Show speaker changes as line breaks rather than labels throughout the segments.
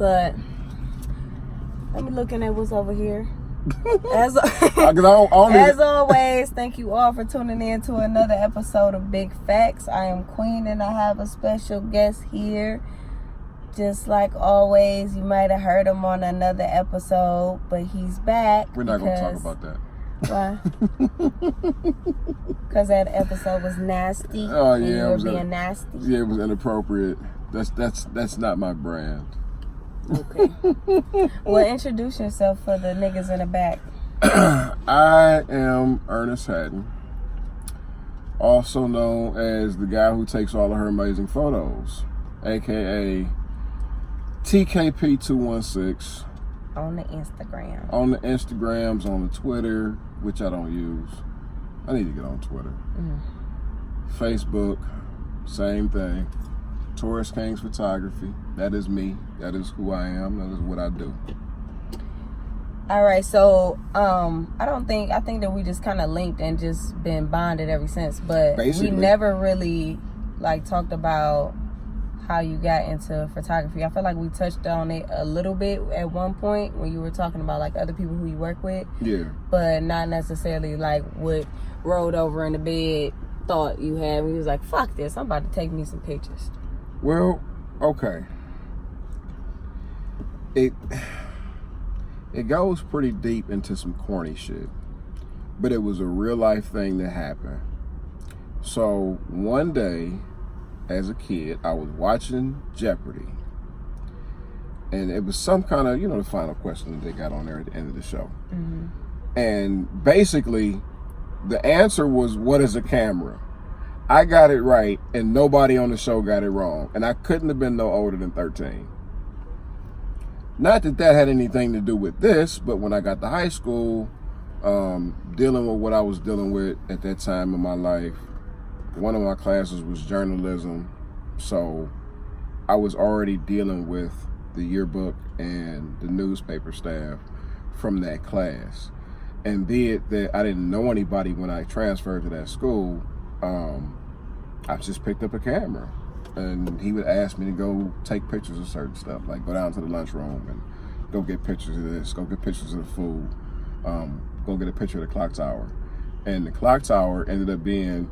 But let me looking at what's over here. As always, thank you all for tuning in to another episode of Big Facts. I am Queen and I have a special guest here. Just like always, you might have heard him on another episode, but he's back.
We're not going to talk about that.
Why? Because that episode was nasty.
Oh yeah,
you were being nasty.
Yeah, it was inappropriate. That's not my brand.
Okay. Well, introduce yourself for the niggas in the back.
I am Ernest Hatton, also known as the guy who takes all of her amazing photos, aka TKP216.
On the Instagram.
On the Instagrams, on the Twitter, which I don't use. I need to get on Twitter. Facebook, same thing. Taurus Kings Photography. That is me. That is who I am. That is what I do.
All right, so I think that we just kind of linked and just been bonded ever since, but basically, we never really like talked about how you got into photography. I feel like we touched on it a little bit at one point when you were talking about like other people who you work with.
Yeah. But
not necessarily like what rolled over in the bed thought you had when you was like, fuck this, I'm about to take me some pictures.
Well, okay. It goes pretty deep into some corny shit. But it was a real life thing that happened. So one day, as a kid, I was watching Jeopardy. And it was some kind of, the final question that they got on there at the end of the show. Mm-hmm. And basically, the answer was, what is a camera? I got it right, and nobody on the show got it wrong. And I couldn't have been no older than 13. Not that that had anything to do with this, but when I got to high school, dealing with what I was dealing with at that time in my life, one of my classes was journalism. So I was already dealing with the yearbook and the newspaper staff from that class. And be it that I didn't know anybody when I transferred to that school, I just picked up a camera, and he would ask me to go take pictures of certain stuff, like go down to the lunchroom and go get pictures of this, go get pictures of the food, go get a picture of the clock tower. And the clock tower ended up being,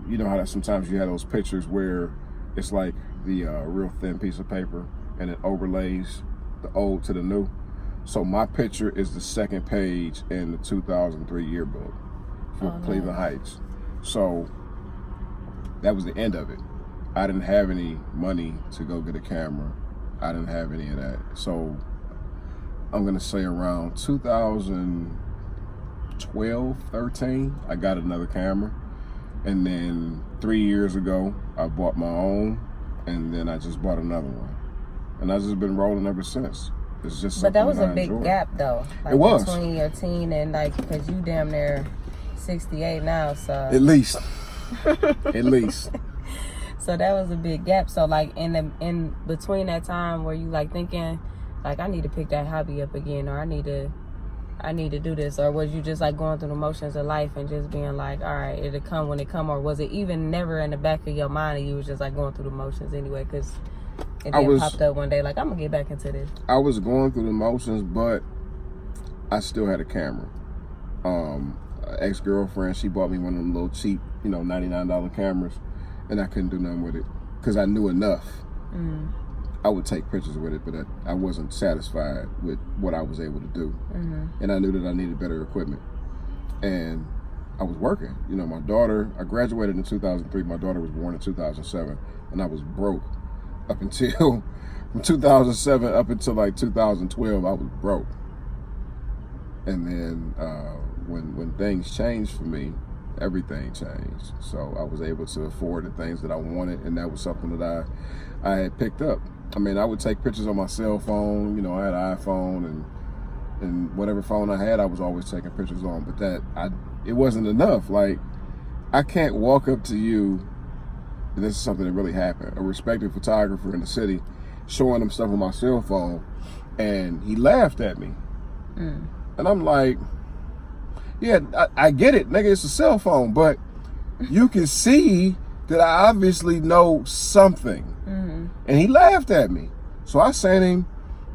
you know how that sometimes you have those pictures where it's like the real thin piece of paper and it overlays the old to the new. So my picture is the second page in the 2003 yearbook for Cleveland Heights. So that was the end of it. I didn't have any money to go get a camera. I didn't have any of that. So I'm gonna say around 2012, 13, I got another camera. And then 3 years ago, I bought my own, and then I just bought another one. And I've just been rolling ever since. It's just
but that was a big gap though. Like
it was.
Between your teen and because you damn near 68 now, so.
At least. At least.
So that was a big gap. So like in between that time where you like thinking like I need to pick that hobby up again, or I need to do this, or was you just like going through the motions of life and just being like, all right, it'll come when it come, or was it even never in the back of your mind and you was just like going through the motions anyway because it popped up one day like I'm gonna get back into this?
I was going through the motions, but I still had a camera. Ex-girlfriend, she bought me one of them little cheap, $99 cameras, and I couldn't do nothing with it because I knew enough. I would take pictures with it, but I wasn't satisfied with what I was able to do. And I knew that I needed better equipment. And I was working. My daughter, I graduated in 2003. My daughter was born in 2007, and I was broke up until, from 2007 up until like 2012, I was broke. And then when things changed for me, everything changed. So I was able to afford the things that I wanted, and that was something that I had picked up. I mean, I would take pictures on my cell phone. I had an iPhone, and whatever phone I had, I was always taking pictures on. But it wasn't enough. Like, I can't walk up to you, and this is something that really happened, a respected photographer in the city, showing him stuff on my cell phone, and he laughed at me. And I'm like, yeah, I get it, nigga, it's a cell phone, but you can see that I obviously know something. And he laughed at me. So I seen him.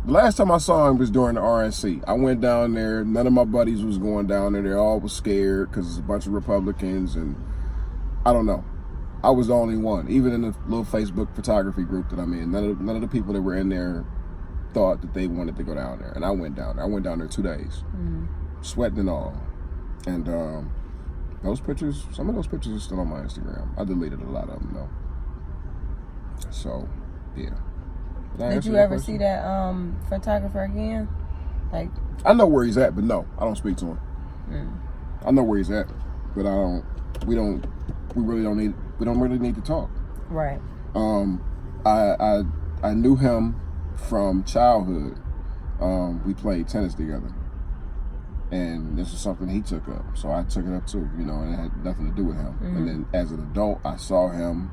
The last time I saw him was during the RNC. I went down there. None of my buddies was going down there. They all was scared because it's a bunch of Republicans, and I don't know. I was the only one. Even in the little Facebook photography group that I'm in, none of the people that were in there thought that they wanted to go down there. And I went down there. I went down there 2 days, sweating and all. And those pictures, some of those pictures are still on my Instagram. I deleted a lot of them though. So, yeah.
Did you ever see that photographer again? Like,
I know where he's at, but no, I don't speak to him. I know where he's at, but we don't really need to talk.
Right.
I knew him from childhood. We played tennis together, and this is something he took up, so I took it up too. You know, and it had nothing to do with him. And then as an adult, I saw him.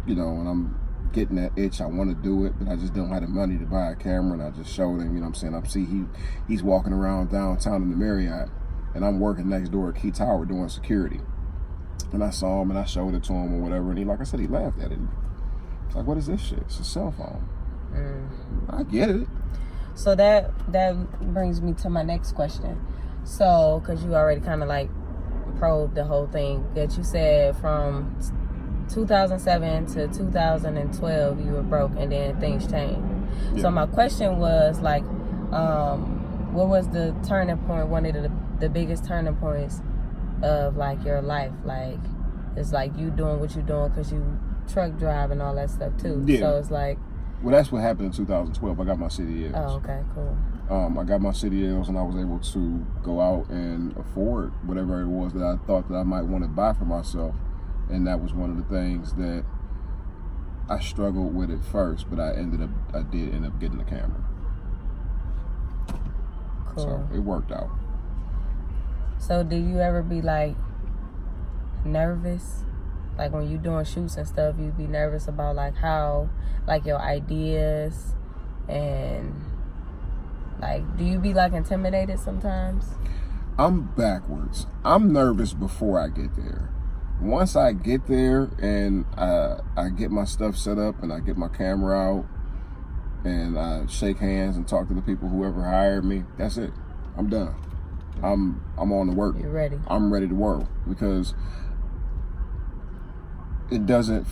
You know, and I'm getting that itch. I want to do it, but I just don't have the money to buy a camera. And I just showed him. You know what I'm saying? He's walking around downtown in the Marriott, and I'm working next door at Key Tower doing security. And I saw him, and I showed it to him or whatever. And he, like I said, he laughed at it. It's like, what is this shit? It's a cell phone. I get it.
So that brings me to my next question. So, because you already kind of like probed the whole thing, that you said from 2007 to 2012 you were broke, and then things changed. So my question was like, what was the turning point, one of the biggest turning points of like your life? Like, it's like you doing what you're doing because you truck drive and all that stuff too. So it's like,
well, that's what happened in 2012. I got my CDLs.
Oh, okay, cool.
I got my CDLs, and I was able to go out and afford whatever it was that I thought that I might want to buy for myself. And that was one of the things that I struggled with at first, but I did end up getting the camera.
Cool.
So it worked out.
So did you ever be like nervous? Like when you doing shoots and stuff, you'd be nervous about like how, like your ideas, and like, do you be like intimidated sometimes?
I'm backwards. I'm nervous before I get there. Once I get there and I get my stuff set up and I get my camera out and I shake hands and talk to the people, whoever hired me, that's it. I'm done. I'm on the work.
You're ready.
I'm ready to work, because it doesn't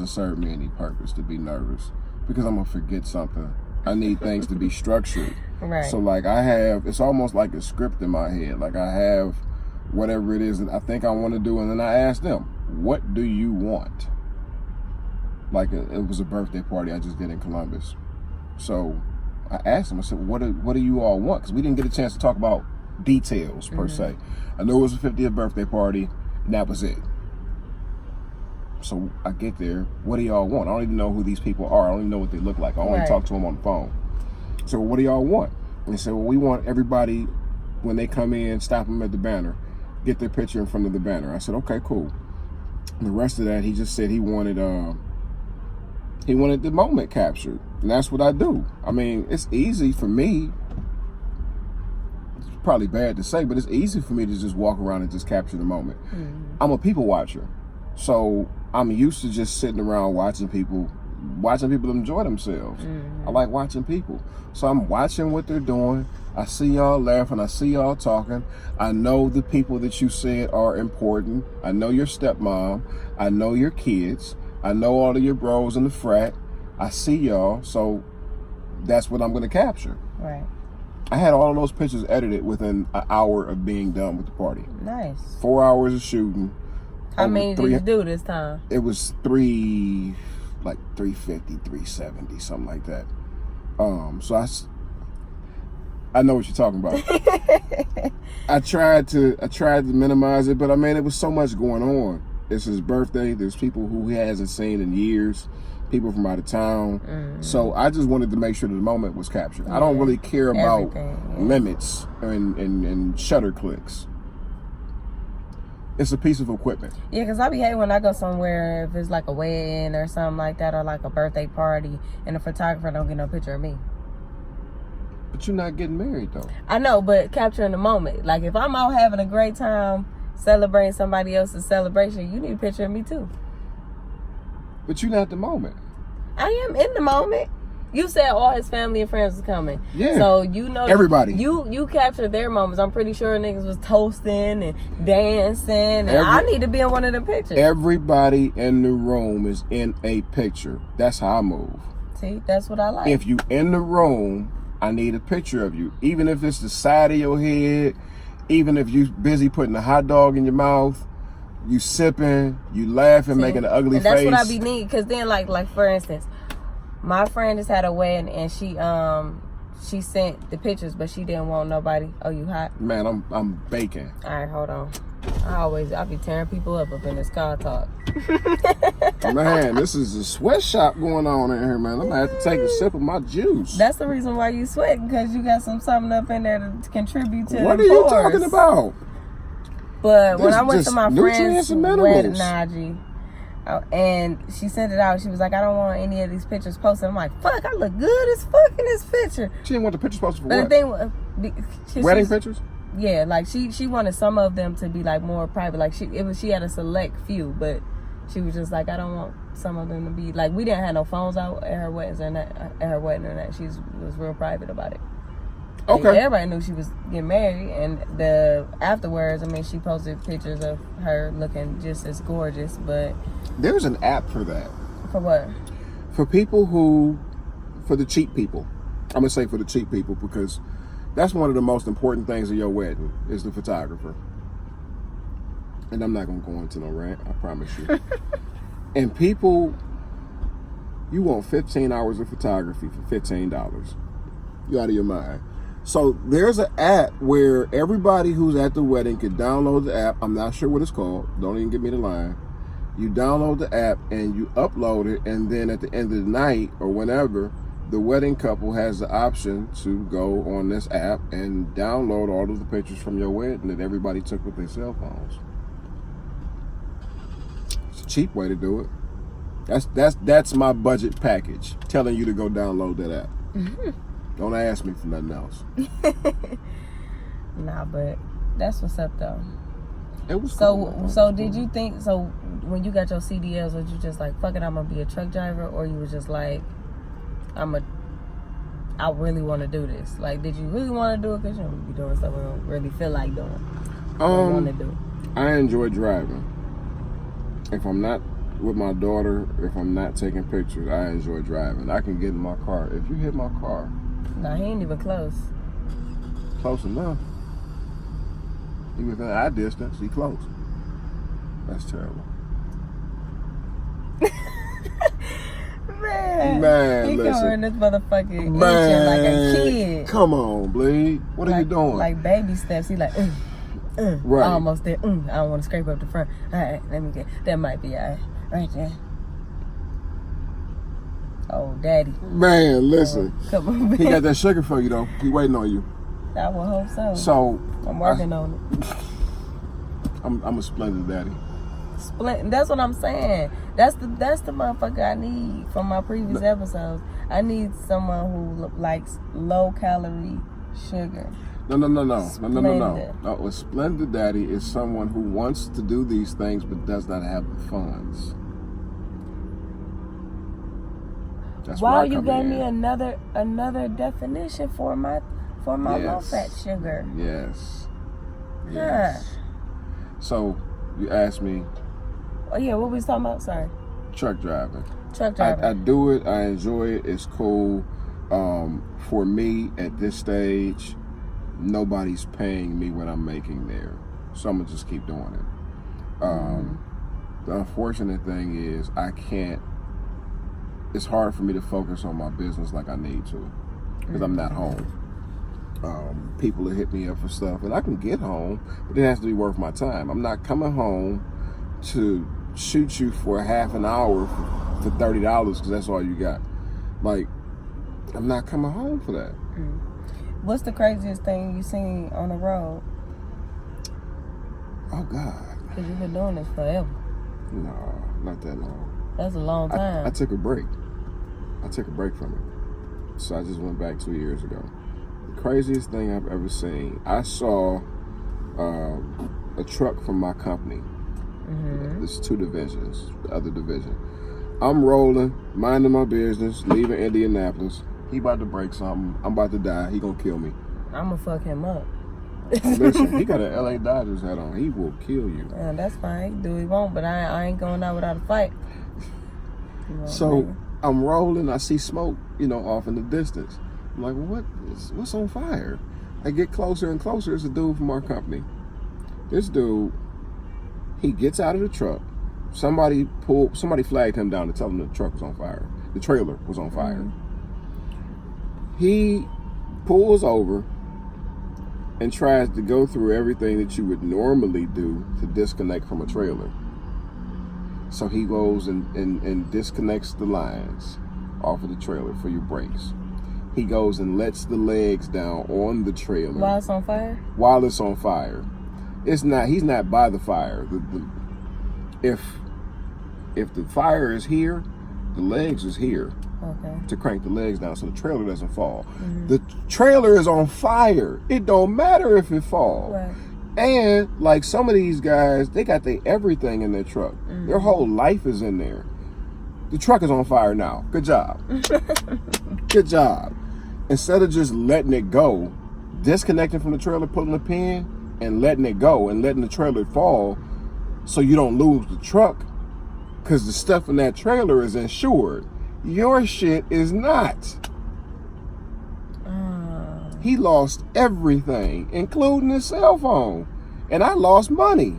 serve me any purpose to be nervous, because I'm gonna forget something. I need things to be structured.
Right.
So like it's almost like a script in my head. Like I have whatever it is that I think I want to do, and then I ask them, what do you want? Like it was a birthday party I just did in Columbus. So I asked them, I said, what do you all want? Because we didn't get a chance to talk about details per se. I know it was a 50th birthday party, and that was it. So I get there, what do y'all want? I don't even know who these people are. I don't even know what they look like. I only talk to them on the phone. So what do y'all want? And they said, well, we want everybody, when they come in, stop them at the banner, get their picture in front of the banner. I said, okay, cool. And the rest of that, he just said he wanted the moment captured. And that's what I do. I mean, it's easy for me. It's probably bad to say, but it's easy for me to just walk around and just capture the moment. I'm a people watcher. So I'm used to just sitting around watching people enjoy themselves. I like watching people. So I'm watching what they're doing. I see y'all laughing. I see y'all talking. I know the people that you said are important. I know your stepmom. I know your kids. I know all of your bros in the frat. I see y'all. So that's what I'm going to capture.
Right.
I had all of those pictures edited within an hour of being done with the party.
Nice.
4 hours of shooting.
How many did you do this time? It
was 350, 370, something like that. So I know what you're talking about. I tried to minimize it, but I mean, it was so much going on. It's his birthday. There's people who he hasn't seen in years, people from out of town. So I just wanted to make sure that the moment was captured. I don't really care about limits and shutter clicks. It's a piece of equipment.
Yeah, because I be hating when I go somewhere, if it's like a wedding or something like that, or like a birthday party, and the photographer don't get no picture of me.
But you're not getting married, though.
I know, but capturing the moment. Like, if I'm out having a great time celebrating somebody else's celebration, you need a picture of me, too.
But you're not the moment.
I am in the moment. You said all his family and friends was coming.
Yeah.
So you know
everybody.
You captured their moments. I'm pretty sure niggas was toasting and dancing. And I need to be in one of the pictures.
Everybody in the room is in a picture. That's how I move.
See, that's what I like.
If you in the room, I need a picture of you. Even if it's the side of your head, even if you busy putting a hot dog in your mouth, you sipping, you laughing, making an ugly face.
That's what I be needing. Because then, like for instance, my friend just had a wedding and she sent the pictures, but she didn't want nobody. Oh, you hot?
Man, I'm baking.
All right, hold on. I be tearing people up in this car talk.
Man, this is a sweatshop going on in here, man. I'm gonna have to take a sip of my juice.
That's the reason why you sweating, because you got something up in there to contribute to
what
the
are you
pores.
talking about?
But when I went to my friend's
and
wedding, Najee, and she sent it out, she was like, I don't want any of these pictures posted. I'm like, fuck, I look good as fuck in this picture.
She didn't want the pictures posted for
but
what?
The thing was,
wedding pictures?
Yeah, like she wanted some of them to be like more private. Like she had a select few, but she was just like, I don't want some of them to be like, we didn't have no phones out at her weddings or not, at her wedding or that. She was real private about it.
Okay.
Like, everybody knew she was getting married, and the afterwards, I mean, she posted pictures of her looking just as gorgeous. But
there's an app for that.
For what?
For people for the cheap people. I'm gonna say for the cheap people, because that's one of the most important things of your wedding is the photographer. And I'm not gonna go into no rant, I promise you. And people, you want 15 hours of photography for $15. You out of your mind. So there's an app where everybody who's at the wedding can download the app. I'm not sure what it's called. Don't even give me the line. You download the app and you upload it, and then at the end of the night or whenever, the wedding couple has the option to go on this app and download all of the pictures from your wedding that everybody took with their cell phones. It's a cheap way to do it. That's my budget package, telling you to go download that app. Mm-hmm. Don't ask me for nothing else.
Nah, but that's what's up though.
It was
so did you think, so when you got your CDLs, was you just like, fuck it, I'm gonna be a truck driver, or you was just like, I really want to do this? Like, did you really want to do it because you don't be doing stuff you don't really feel like doing? Want to do?
I enjoy driving. If I'm not with my daughter, if I'm not taking pictures, I enjoy driving. I can get in my car. If you hit my car,
nah, he ain't even close.
Close enough. He within eye distance. He close. That's terrible. Man,
he
listen.
coming this motherfucking engine like a kid.
Come on, Bleed. What are you doing?
Like baby steps. He like,
right.
Almost there. I don't want to scrape up the front. All right, let me get. That might be all right there. Oh, daddy.
Man, listen.
Come on, man.
He got that sugar for you though. He waiting on you.
I will hope so.
So
I'm working on it.
I'm a splendid daddy.
That's what I'm saying. That's the motherfucker I need from my previous episodes. I need someone who likes low calorie sugar.
No. A splendid daddy is someone who wants to do these things but does not have the funds. That's
wow, you gave me another definition for my low fat sugar.
Yes.
Huh.
So you asked me.
Oh yeah, what we was talking about? Sorry.
Truck driving.
I
do it. I enjoy it. It's cool. For me at this stage, nobody's paying me what I'm making there, so I'm gonna just keep doing it. The unfortunate thing is I can't. It's hard for me to focus on my business like I need to, because I'm not home. People will hit me up for stuff, and I can get home, but it has to be worth my time. I'm not coming home to shoot you for half an hour for $30 because that's all you got. Like, I'm not coming home for that.
What's the craziest thing you seen on the road?
Oh God.
Because you've been doing this forever.
No, not that long.
That's a long time.
I took a break. I took a break from it. So I just went back 2 years ago. The craziest thing I've ever seen, I saw a truck from my company. There's two divisions. The other division. I'm rolling, minding my business, leaving Indianapolis. He about to break something. I'm about to die. He gonna kill me.
I'm gonna fuck him up.
Listen, he got an LA Dodgers hat on. He will kill you.
Yeah, that's fine. He can do what he want, but I ain't going out without a fight. You know,
So
man.
I'm rolling. I see smoke, off in the distance. I'm like, well, what's on fire? I get closer and closer. It's a dude from our company. This dude, he gets out of the truck. Somebody flagged him down to tell him the truck was on fire. The trailer was on fire. Mm-hmm. He pulls over and tries to go through everything that you would normally do to disconnect from a trailer. So he goes and disconnects the lines off of the trailer for your brakes. He goes and lets the legs down on the trailer.
While it's on fire?
While it's on fire. He's not by the fire. If the fire is here, the legs is here.
Okay.
To crank the legs down so the trailer doesn't fall.
Mm-hmm.
The trailer is on fire. It don't matter if it falls.
Right.
And like some of these guys, they got everything in their truck. Mm-hmm. Their whole life is in there. The truck is on fire now. Good job. Good job. Instead of just letting it go, disconnecting from the trailer, pulling the pin, and letting it go and letting the trailer fall so you don't lose the truck because the stuff in that trailer is insured. Your shit is not. He lost everything, including his cell phone. And I lost money.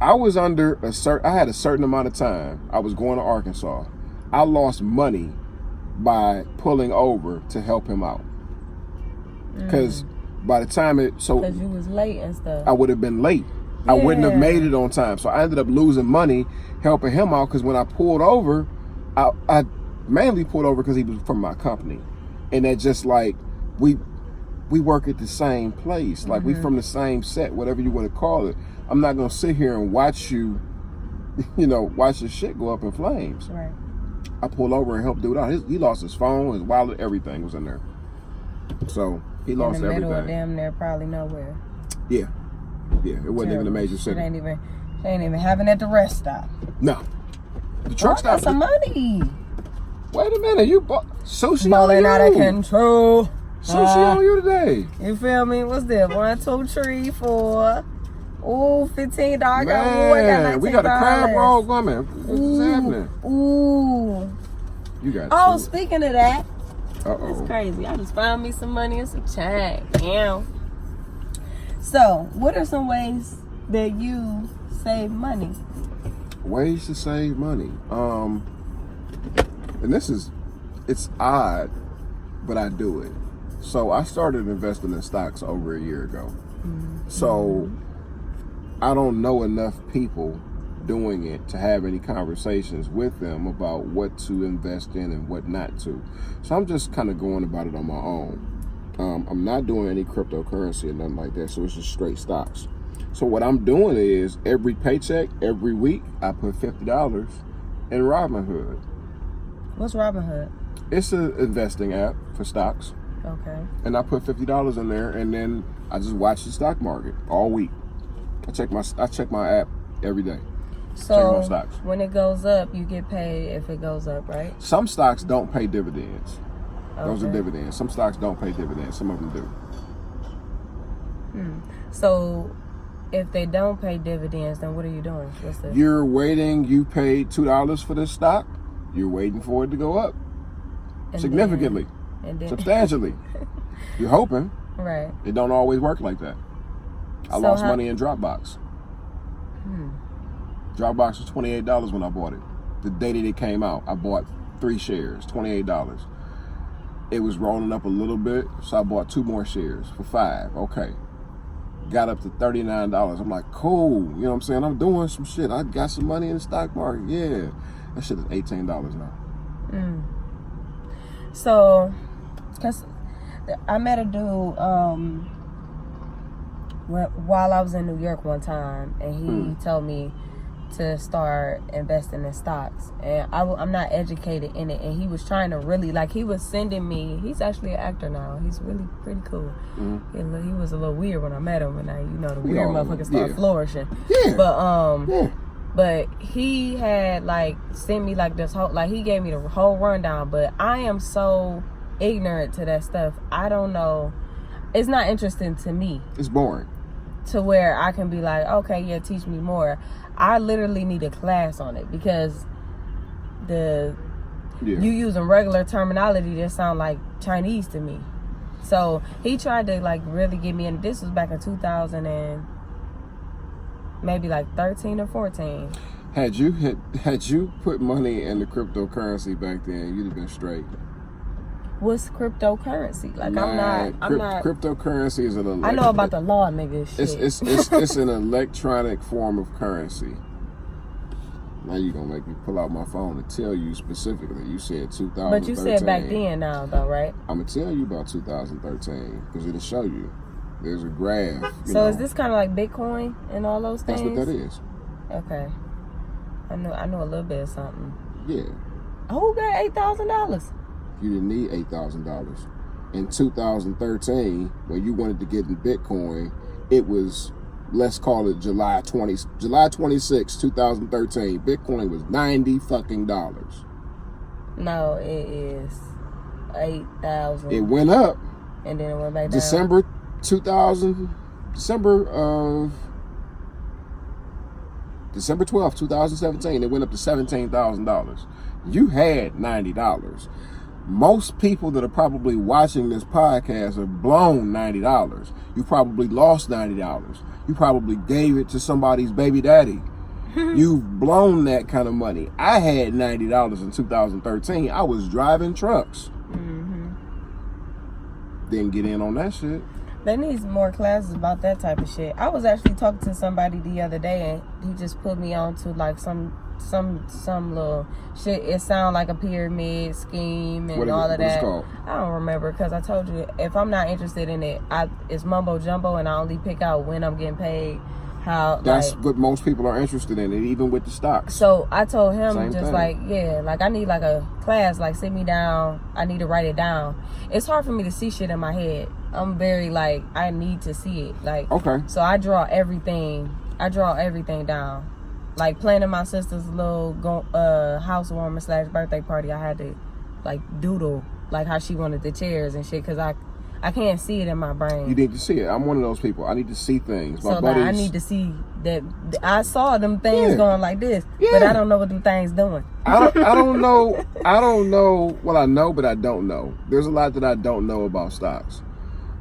I was under I had a certain amount of time. I was going to Arkansas. I lost money by pulling over to help him out. Because by the time because
you was late and stuff.
I would have been late.
Yeah.
I wouldn't have made it on time. So I ended up losing money helping him out because when I pulled over, I mainly pulled over because he was from my company. And that just like, we work at the same place. Like we from the same set, whatever you want to call it. I'm not going to sit here and watch you, watch your shit go up in flames.
Right.
I pulled over and helped dude out. He lost his phone, his wallet, everything was in there. So he lost everything.
In the middle of damn near probably nowhere.
Yeah. It wasn't even a major city.
She ain't even having at the rest stop.
No. The truck stop.
Got some money.
Wait a minute, you bought sushi
balling
on you?
Out of control.
Sushi on you today.
You feel me? What's this? 1, 2, 3, 4. Ooh, $15.
Man, we got a crab roll coming. What's happening?
Ooh.
You got
Oh, speaking of that.
Uh-oh.
It's crazy. I just found me some money and some change. Damn. So, what are some ways that you save money?
Ways to save money. And it's odd, but I do it. So I started investing in stocks over a year ago. Mm-hmm. So I don't know enough people doing it to have any conversations with them about what to invest in and what not to. So I'm just kind of going about it on my own. I'm not doing any cryptocurrency or nothing like that. So it's just straight stocks. So what I'm doing is every paycheck, every week, I put $50 in Robinhood.
What's Robinhood?
It's an investing app for stocks.
Okay.
And I put $50 in there, and then I just watch the stock market all week. I check my app every day.
So when it goes up, you get paid if it goes up, right?
Some stocks don't pay dividends.
Okay.
Those are dividends. Some stocks don't pay dividends. Some of them do.
So if they don't pay dividends, then what are you doing?
You're waiting. You paid $2 for this stock. You're waiting for it to go up significantly, substantially. You're hoping.
Right.
It don't always work like that. I lost money in Dropbox. Dropbox was $28 when I bought it. The day that it came out, I bought 3 shares, $28. It was rolling up a little bit, so I bought 2 more shares for $5. Okay. Got up to $39. I'm like, cool. You know what I'm saying? I'm doing some shit. I got some money in the stock market. Yeah. That shit is $18 now.
So, because I met a dude while I was in New York one time, and he told me to start investing in stocks, and I'm not educated in it, and he was trying to really, like, he was sending me, he's actually an actor now, he's really pretty cool. He was a little weird when I met him, and the weird motherfuckers start flourishing. But But he had like sent me like this whole, like he gave me the whole rundown. But I am so ignorant to that stuff. I don't know. It's not interesting to me.
It's boring.
To where I can be like, okay, yeah, teach me more. I literally need a class on it because you using regular terminology that sound like Chinese to me. So he tried to like really get me in. This was back in 2000 and maybe like 13 or 14.
Had you put money in the cryptocurrency back then, you'd have been straight.
What's cryptocurrency? Like,
Man,
I'm not.
Cryptocurrency is an
I know about the law, nigga. Shit.
It's an electronic form of currency. Now you're gonna make me pull out my phone and tell you specifically. You said 2013.
But you said back then now, though, right?
I'm gonna tell you about 2013 because it'll show you. There's a graph.
So is this kind of like Bitcoin and all those things?
That's what that is.
Okay. I know a little bit of something.
Yeah.
Who got $8,000?
You didn't need $8,000. In 2013, when you wanted to get in Bitcoin, it was, let's call it July 26, 2013. Bitcoin was $90 fucking.
No, it is 8,000.
It went up.
And then it went back down.
December 12th, 2017, it went up to $17,000. You had $90. Most people that are probably watching this podcast have blown $90. You probably lost $90. You probably gave it to somebody's baby daddy. You've blown that kind of money. I had $90 in 2013. I was driving trucks. Didn't get in on that shit.
They need more classes about that type of shit. I was actually talking to somebody the other day, and he just put me on to like some little shit. It sound like a pyramid scheme and all of that.
What is it called?
I don't remember because I told you if I'm not interested in it, it's mumbo jumbo, and I only pick out when I'm getting paid.
That's what most people are interested in, even with the stocks.
So I told him
Same
just
thing.
like, yeah, like I need like a class, like sit me down. I need to write it down. It's hard for me to see shit in my head. I'm very like, I need to see it. Like,
okay.
So I draw everything down. Like planning my sister's little housewarming / birthday party. I had to like doodle like how she wanted the chairs and shit because I can't see it in my brain.
You need to see it. I'm one of those people. I need to see things.
So like, I need to see that. I saw them things going like this, but I don't know what them things doing.
I don't know. I don't know. Well, I know, but I don't know. There's a lot that I don't know about stocks.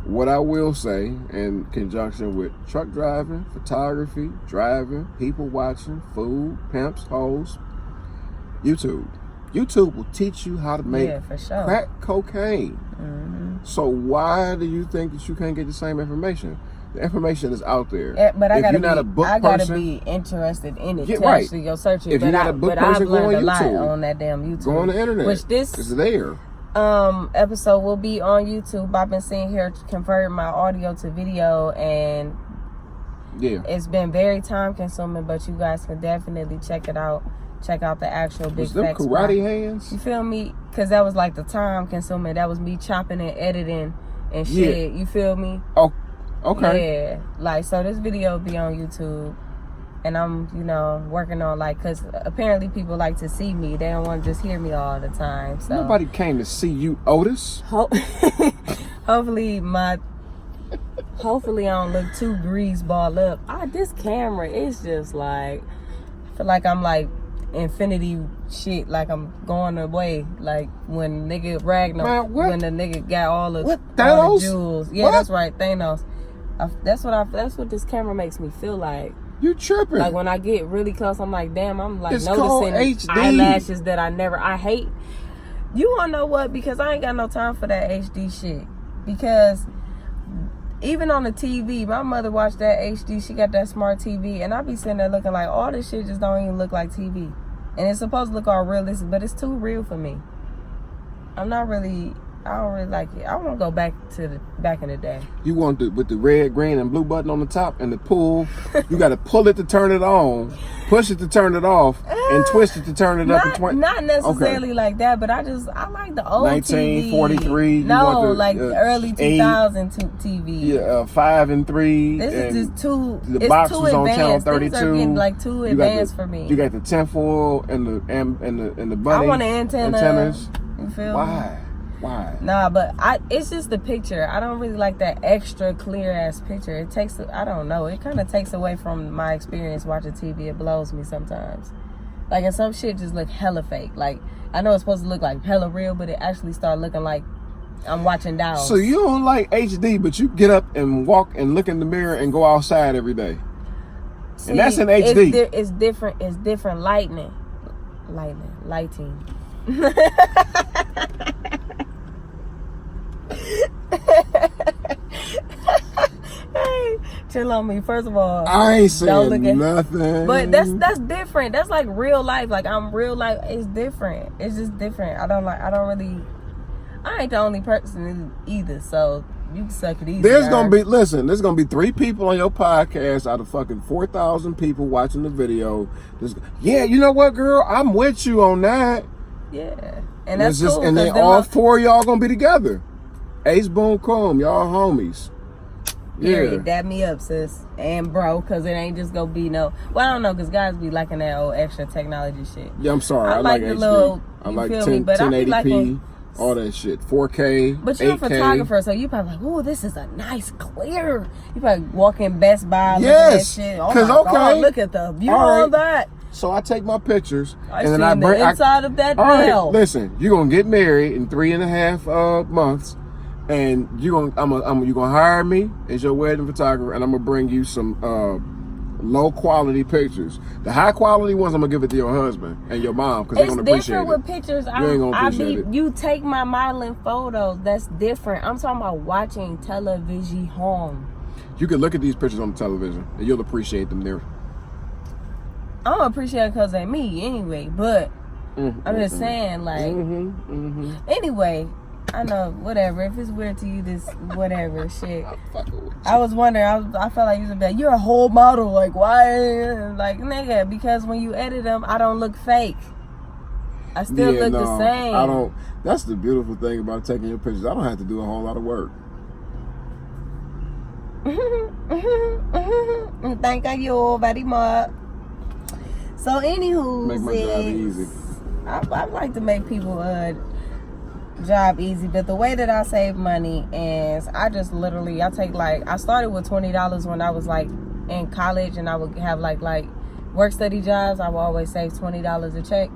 What I will say, in conjunction with truck driving, photography, driving, people watching, food, pimps, hoes, YouTube. YouTube will teach you how to make crack cocaine. So why do you think that you can't get the same information? The information is out there.
But I gotta
person,
be interested in it to
right.
actually go search it.
If you're not a book person,
I've learned a lot
YouTube.
on that damn YouTube.
Go on the internet.
Which this
is there.
Episode will be on YouTube. I've been sitting here converting my audio to video, and it's been very time consuming. But you guys can definitely check it out. Check out the actual Big Facts.
Karate hands?
You feel me? Because that was like the time consuming. That was me chopping and editing and shit. You feel me?
Oh, okay.
Yeah. Like, so this video will be on YouTube. And I'm, working on because apparently people like to see me. They don't want to just hear me all the time. So
nobody came to see you, Otis.
Hopefully I don't look too greaseball up. This camera is just like, I feel like I'm like infinity shit, like I'm going away, like when nigga Ragnar, when the nigga got all the jewels. Yeah, that's right, Thanos. That's what this camera makes me feel like.
You tripping?
Like when I get really close, I'm like, damn, I'm like
it's
noticing eyelashes that I hate. You wanna know what? Because I ain't got no time for that HD shit. Because even on the TV, my mother watched that HD. She got that smart TV, and I be sitting there looking like all this shit just don't even look like TV. And it's supposed to look all realistic, but it's too real for me. I I don't really like it. I want to go back to back in the day.
You want with the red, green, and blue button on the top and the pull. You got to pull it to turn it on, push it to turn it off, and twist it to turn it up.
Not necessarily like that, but I like the old
1943.
TV. No, early 2000 TV.
Yeah, 5 and 3.
This is just too.
The box
too
was on channel 32.
Things are getting like too advanced for me.
You got the tinfoil and the bunny.
I want an
antennas.
You feel
Why?
me?
Why?
Nah, but it's just the picture. I don't really like that extra clear ass picture. It takes, I don't know. It kind of takes away from my experience watching TV. It blows me sometimes. Like, and some shit just look hella fake. Like, I know it's supposed to look like hella real, but it actually start looking like I'm watching dolls.
So you don't like HD, but you get up and walk and look in the mirror and go outside every day. See, and that's in HD.
It's different. It's different lighting. Hey, chill on me. First of all,
I ain't saying nothing.
But that's different. That's like real life. Like, I'm real life. It's different. It's just different. I ain't the only person either. So you can suck it easy.
There's gonna be 3 people on your podcast out of fucking 4,000 people watching the video. Yeah, you know what, girl? I'm with you on that.
Yeah, and that's
cool. And then all 4 of y'all gonna be together. Ace, boom, comb, y'all homies. Yeah,
dab me up, sis, and bro, because it ain't just gonna be no. Well, I don't know, because guys be liking that old extra technology shit.
Yeah, I'm sorry. I like
the
HD.
little.
I like
1080p.
All that shit, 4K.
But you're
8K.
A photographer, so you probably like, oh, this is a nice clear. You probably walk in Best Buy,
yes,
look at that shit. Oh my God, look at the view on that.
So I take my pictures
and then I bring the inside of that.
All right, listen, you're gonna get married in 3.5 months, and you gonna hire me as your wedding photographer, and I'm gonna bring you some low quality pictures. The high quality ones, I'm gonna give it to your husband and your mom because they're gonna appreciate it.
It's different with pictures.
You ain't gonna appreciate it.
You take my modeling photos. That's different. I'm talking about watching television home.
You can look at these pictures on the television and you'll appreciate them there.
I don't appreciate it because of me anyway, but I'm just saying, like, anyway, I know, whatever. If it's weird to you, this whatever shit. I was wondering. I felt like you was like, you're a whole model. Like, why? Like, nigga, because when you edit them, I don't look fake. I still look the same.
I don't. That's the beautiful thing about taking your pictures. I don't have to do a whole lot of work.
Thank you very much. So, anywho,
make my job easy.
I like to make people job easy, but the way that I save money is I just literally I started with $20 when I was like in college, and I would have like work study jobs. I would always save $20 a check,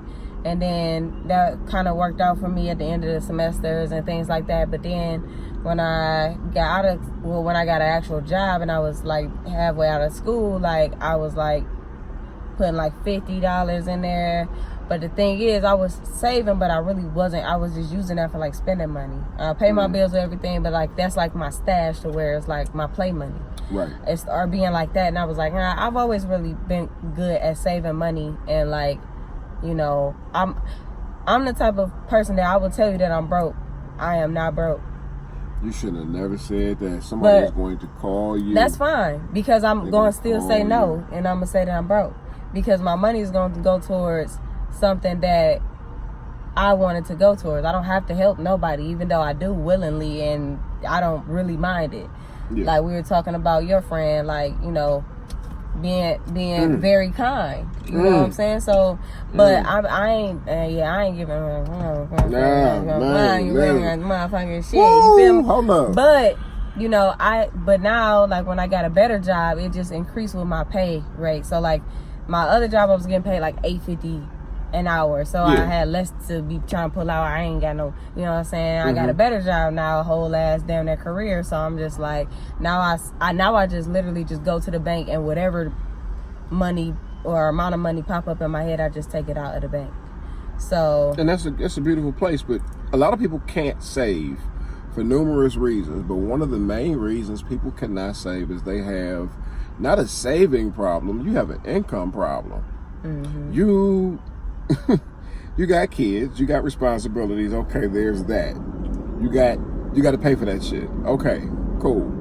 and then that kind of worked out for me at the end of the semesters and things like that. But then when I got when I got an actual job and I was like halfway out of school, like I was like putting like $50 in there. But the thing is, I was saving, but I really wasn't. I was just using that for like spending money. I pay my bills and everything, but like that's like my stash to where it's like my play money.
Right.
It started being like that, and I was like, nah, I've always really been good at saving money, and like, you know, I'm the type of person that I will tell you that I'm broke. I am not broke.
You should have never said that. Somebody is going to call you.
That's fine, because I'm going to still say no, and I'm going to say that I'm broke. Because my money is going to go towards something that I wanted to go towards. I don't have to help nobody, even though I do willingly, and I don't really mind it. Yeah. Like we were talking about your friend, like, you know, being very kind. You know what I'm saying? So, but I ain't giving motherfucking shit. You feel me?
Hold up.
But you know, but now, like when I got a better job, it just increased with my pay rate. So like my other job, I was getting paid like $8.50 an hour, so I had less to be trying to pull out. I ain't got no, you know what I'm saying? I got a better job now, a whole ass damn that career. So I'm just like, now I just literally just go to the bank, and whatever money or amount of money pop up in my head, I just take it out of the bank. So, and
that's a beautiful place. But a lot of people can't save for numerous reasons. But one of the main reasons people cannot save is they have not a saving problem, you have an income problem. You got kids, you got responsibilities. Okay, there's that. You got to pay for that shit. Okay, cool.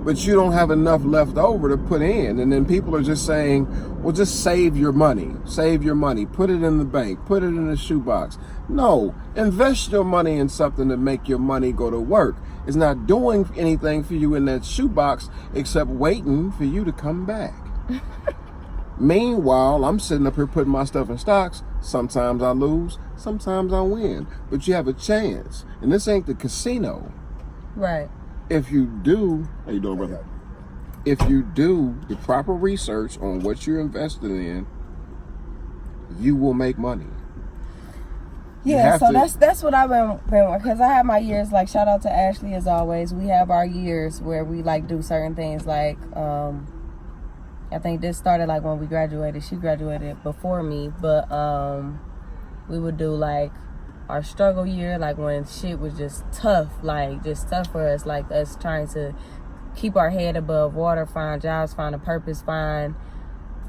But you don't have enough left over to put in. And then people are just saying, well, just save your money. Save your money. Put it in the bank. Put it in a shoebox. No, invest your money in something to make your money go to work. It's not doing anything for you in that shoebox except waiting for you to come back. Meanwhile, I'm sitting up here putting my stuff in stocks. Sometimes I lose, sometimes I win. But you have a chance. And this ain't the casino.
Right.
If you do, how you doing, brother? If you do the proper research on what you're invested in, you will make money.
Yeah, so that's what I've been because I have my years. Like, shout out to Ashley as always. We have our years where we like do certain things. Like, I think this started like when we graduated. She graduated before me, but we would do like our struggle year, like when shit was just tough, like just tough for us, like us trying to keep our head above water, find jobs, find a purpose, find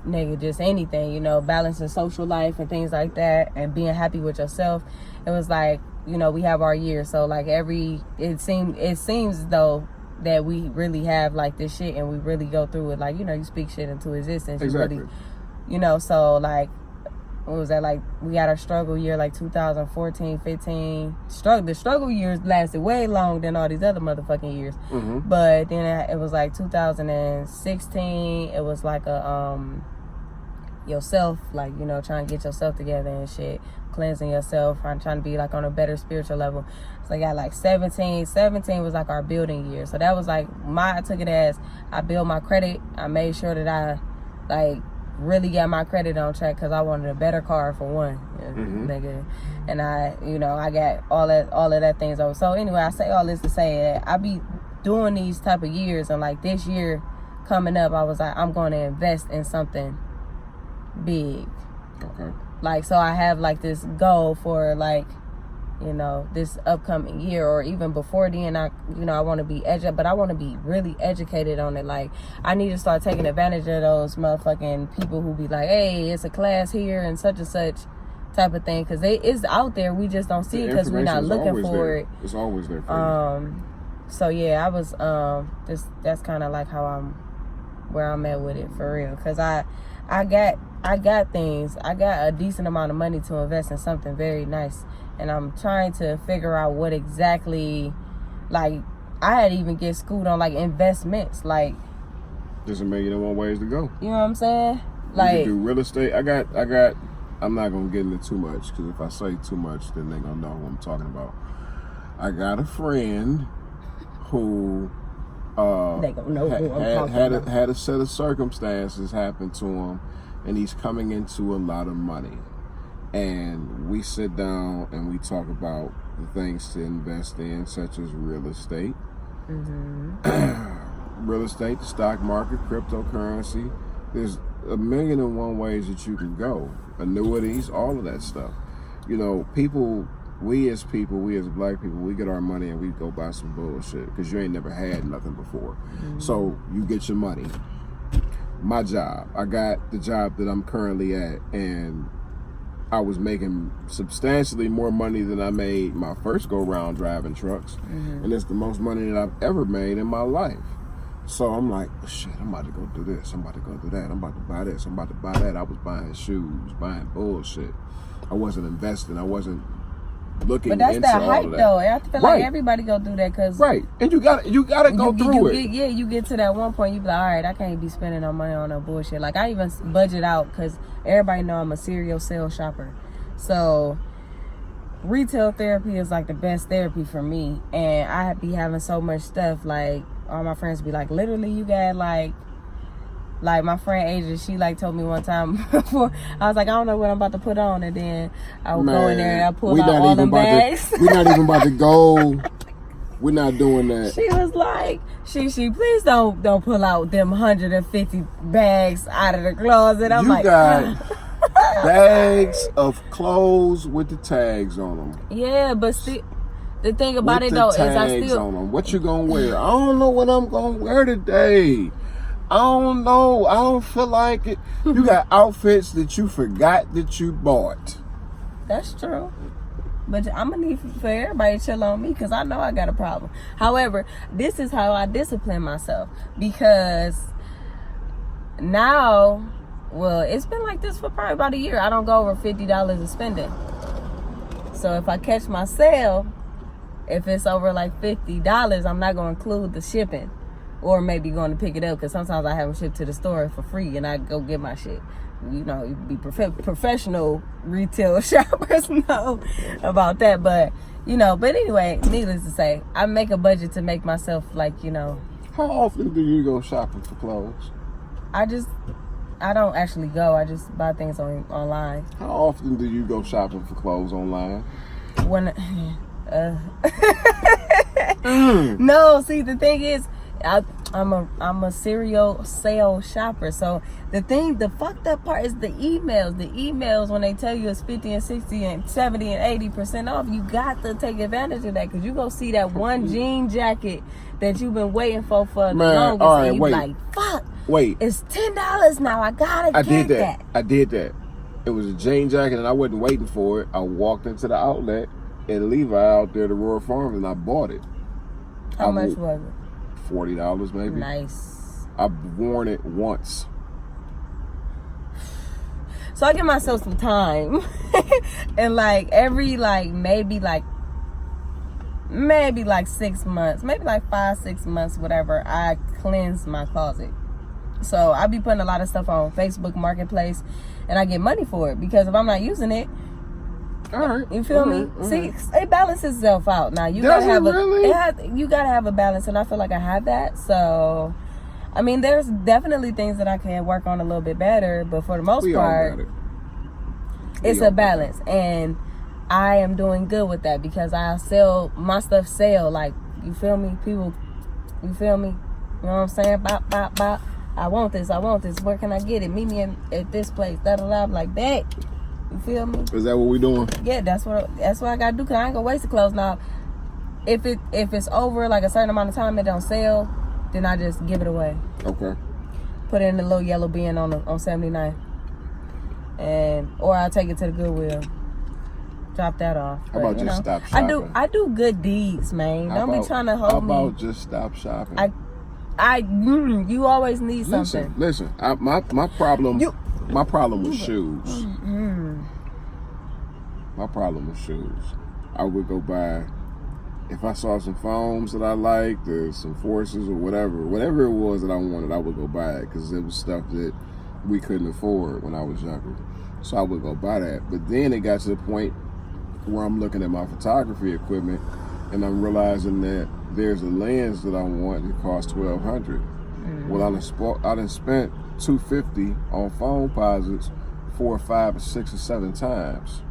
nigga just anything, you know, balancing social life and things like that, and being happy with yourself. It was like, you know, we have our year, so like it seems though that we really have like this shit and we really go through it, like, you know, you speak shit into existence.
Exactly.
You really, you know, so like, what was that, like we had our struggle year like 2014, 15. The struggle years lasted way longer than all these other motherfucking years.
Mm-hmm.
But then it was like 2016, it was like a yourself, like, you know, trying to get yourself together and shit, cleansing yourself, trying to be like on a better spiritual level. So I got like 17 was like our building year. So that was like I took it as I built my credit. I made sure that I like really got my credit on track because I wanted a better car for one, nigga. And I, you know, I got all of that things over. So anyway, I say all this to say that I be doing these type of years, and like this year coming up, I was like, I'm going to invest in something big.
Okay. Like,
so I have like this goal for like, you know, this upcoming year, or even before then, I want to be but I want to be really educated on it. Like, I need to start taking advantage of those motherfucking people who be like, hey, it's a class here and such type of thing, because it's out there, we just don't see it because we're not looking for it.
It's always there for you.
So yeah, I was that's kind of like where I'm at with it for real, because I got things, I got a decent amount of money to invest in something very nice. And I'm trying to figure out what exactly, like, I had to even get schooled on, like, investments. Like,
there's a million and one ways to go.
You know what I'm saying? Like,
you can do real estate. I'm not going to get into too much, because if I say too much, then they're going to know who I'm talking about. I got a friend who
they gonna know who I'm talking about.
Had a set of circumstances happen to him, and he's coming into a lot of money. And we sit down and we talk about the things to invest in, such as real estate, real estate, the stock market, cryptocurrency. There's a million and one ways that you can go. Annuities, all of that stuff. You know, we as black people, we get our money and we go buy some bullshit because you ain't never had nothing before. So you get your money. My job, I got the job that I'm currently at, and I was making substantially more money than I made my first go-round driving trucks. And it's the most money that I've ever made in my life. So I'm like, shit, I'm about to go do this. I'm about to go do that. I'm about to buy this. I'm about to buy that. I was buying shoes, buying bullshit. I wasn't investing. I wasn't looking into all of that. But that's that hype, though.
I feel like everybody go do that because...
Right. And you gotta go through it.
You get to that one point, you be like, all right, I can't be spending no money on no bullshit. Like, I even budget out because everybody know I'm a serial sales shopper. So, retail therapy is like the best therapy for me. And I be having so much stuff, like, all my friends be like, literally, you got like my friend Asia, she like told me one time before, I was like, I don't know what I'm about to put on, and then I would go in there and I pull out all the bags.
We're not even about to go. We're not doing that.
She was like, she please don't pull out them 150 bags out of the closet. I'm like,
got bags of clothes with the tags on them.
Yeah, but still, the thing about it though is I still
on them. What you gonna wear? I don't know what I'm gonna wear today. I don't know. I don't feel like it. You got outfits that you forgot that you bought.
That's true. But I'm gonna need for everybody to chill on me because I know I got a problem. However, this is how I discipline myself because now, well, it's been like this for probably about a year. I don't go over $50 of spending. So if I catch my sale, if it's over like $50, I'm not gonna include the shipping, or maybe going to pick it up because sometimes I have them shipped to the store for free and I go get my shit. You know, you be professional retail shoppers know about that, but you know. But anyway, needless to say, I make a budget to make myself like, you know.
How often do you go shopping for clothes?
I don't actually go. I just buy things online.
How often do you go shopping for clothes online?
When, no, see the thing is, I'm a serial sale shopper. So the fucked up part is the emails. The emails when they tell you it's 50 and 60 and 70 and 80% off, you got to take advantage of that because you go see that one jean jacket that you've been waiting for the longest.
All right,
and you
wait.
like, fuck.
Wait.
It's $10 now. I gotta get that.
I did that. It was a jean jacket and I wasn't waiting for it. I walked into the outlet and Levi out there to Royal Farms and I bought it.
How much was it?
$40 maybe.
Nice.
I've worn it once.
So I give myself some time. And like every maybe 6 months, maybe like 5-6 months, whatever, I cleanse my closet. So I be putting a lot of stuff on Facebook Marketplace and I get money for it because if I'm not using it,
all right,
you feel me? See, it balances itself out. Now you gotta have you gotta have a balance, and I feel like I have that. So, I mean, there's definitely things that I can work on a little bit better, but for the most part, it's a balance, and I am doing good with that because I sell my stuff. Like, you feel me? People, you feel me? You know what I'm saying? Bop, bop, bop. I want this. Where can I get it? Meet me at this place. Da da da. Like that. You feel me?
Is that what we doing?
Yeah, that's what I gotta do. Cause I ain't gonna waste the clothes. Now, if it's over like a certain amount of time, it don't sell, then I just give it away.
Okay.
Put it in the little yellow bin on 79, or I'll take it to the Goodwill. Drop that off.
How about just stop shopping?
I do good deeds, man. Don't be trying to hold me.
How about just stop shopping?
You always need something.
Listen. My problem. My problem was shoes.
Mm-hmm.
My problem was shoes. I would go buy, if I saw some foams that I liked, or some forces or whatever it was that I wanted, I would go buy it because it was stuff that we couldn't afford when I was younger. So I would go buy that. But then it got to the point where I'm looking at my photography equipment and I'm realizing that there's a lens that I want that costs $1,200. Mm-hmm. Well, I done spent $250 on phone posits 4 or 5 or 6 or 7 times.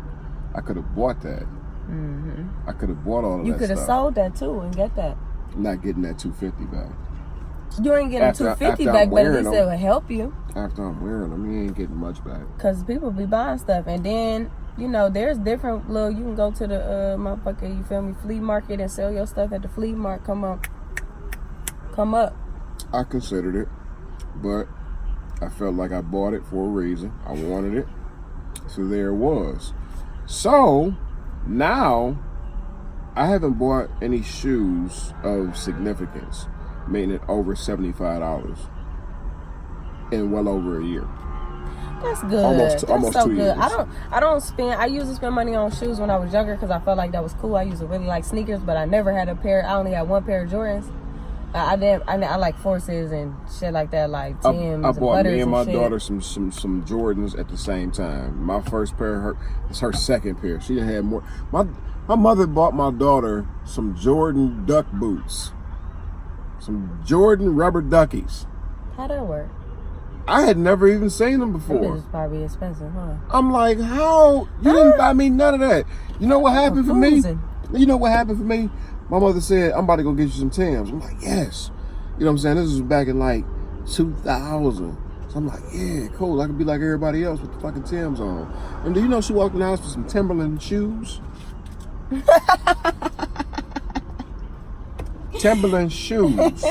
I could have bought that. Mm-hmm. I could have bought all of that stuff. You could have
sold that too and get that.
I'm not getting that $250 back.
You ain't getting $250 back, but at least it will help you.
After I'm wearing them, you ain't getting much back.
Because people be buying stuff. And then, you know, there's different little, you can go to the motherfucker, you feel me, flea market and sell your stuff at the flea market. Come up. I
considered it, but I felt like I bought it for a reason. I wanted it. So there it was. So now I haven't bought any shoes of significance, making it over $75 in well over a year.
That's good. Almost so 2 years. I don't spend. I usually spend money on shoes when I was younger because I felt like that was cool. I used to really like sneakers, but I never had a pair. I only had one pair of Jordans. I like Forces and shit like that, like Timbs. I bought me and my daughter some
Jordans at the same time. My first pair, it's her second pair. She didn't have more. My mother bought my daughter some Jordan duck boots, some Jordan rubber duckies.
How'd that work?
I had never even seen them before.
It's probably expensive, huh?
I'm like, how? You didn't buy me none of that. You know what happened for me? You know what happened for me? My mother said, I'm about to go get you some Timbs. I'm like, yes. You know what I'm saying? This was back in like 2000. So I'm like, yeah, cool. I could be like everybody else with the fucking Timbs on. And do you know she walked in the house with some Timberland shoes? Timberland shoes.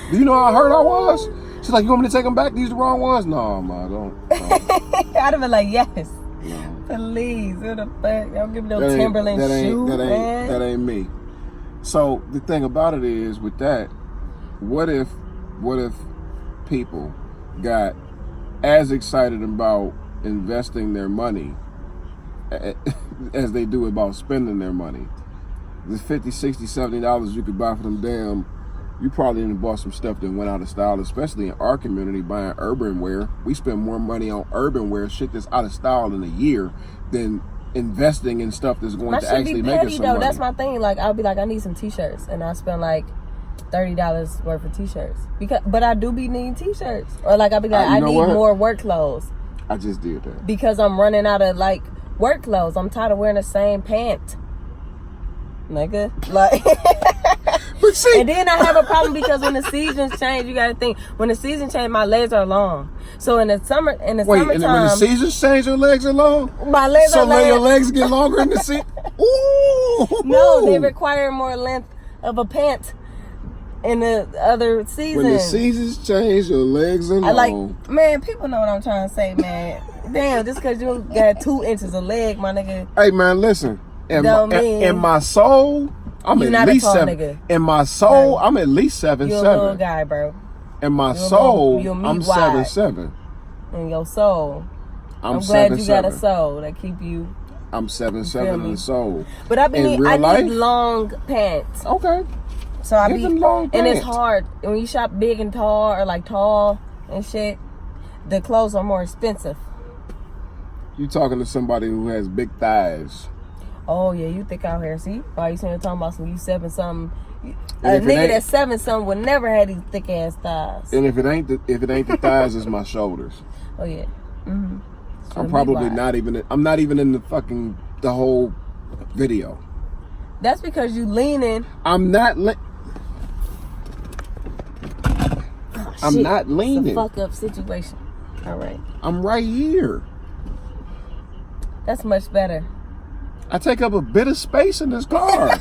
Do you know how hurt I was? She's like, you want me to take them back? These the wrong ones? No, Ma, don't.
I'd have been like, yes. No. Please, what the fuck? Don't give me no
That ain't-
Timberland
that ain't-
shoe,
that ain't-
man.
That ain't me. So the thing about it is, with that, what if people got as excited about investing their money as they do about spending their money? The $50, $60, $70 you could buy for them damn, you probably didn't bought some stuff that went out of style, especially in our community buying urban wear. We spend more money on urban wear, shit that's out of style in a year, than investing in stuff that's going
My
to
shit
actually
be
make us
petty
some
though.
money.
That's my thing. Like I'll be like, I need some t-shirts, and I spend like $30 worth of t-shirts but I do be needing t-shirts, or like I'll be like, I need more work clothes.
I just did that
because I'm running out of like work clothes. I'm tired of wearing the same pant, nigga. Like,
but see,
and then I have a problem because when the seasons change, you gotta think when the season change, my legs are long. So in the summertime,
and then when the seasons change, your legs are long.
My legs are long.
So your legs get longer in the season. Ooh.
No, they require more length of a pant in the other seasons.
When the seasons change, your legs are long.
Like, man, people know what I'm trying to say, man. Damn, just because you got 2 inches of leg, my nigga.
Hey, man, listen. In my soul, I'm at least 7.
Nigga.
In my soul, I'm at least 7'7".
You're a little guy, bro.
In my soul, I'm
7'7".
7'7".
In your soul,
I'm
glad
7'7".
you got a soul that keep you.
I'm 7'7" in the soul.
But I need long pants.
Okay.
So I
Get them long
and
pants.
it's hard when you shop big and tall or like tall and shit. The clothes are more expensive.
You talking to somebody who has big thighs?
Oh yeah, you thick out here. See, why you saying talking about some you 7 something? A nigga that's 7 something would never have these thick ass thighs.
And if it ain't the thighs, it's my shoulders.
Oh yeah. Mm-hmm.
I'm probably not even. I'm not even in the whole video.
That's because you leaning.
I'm not. I'm not leaning.
It's a fuck up situation. All right.
I'm right here.
That's much better.
I take up a bit of space in this car.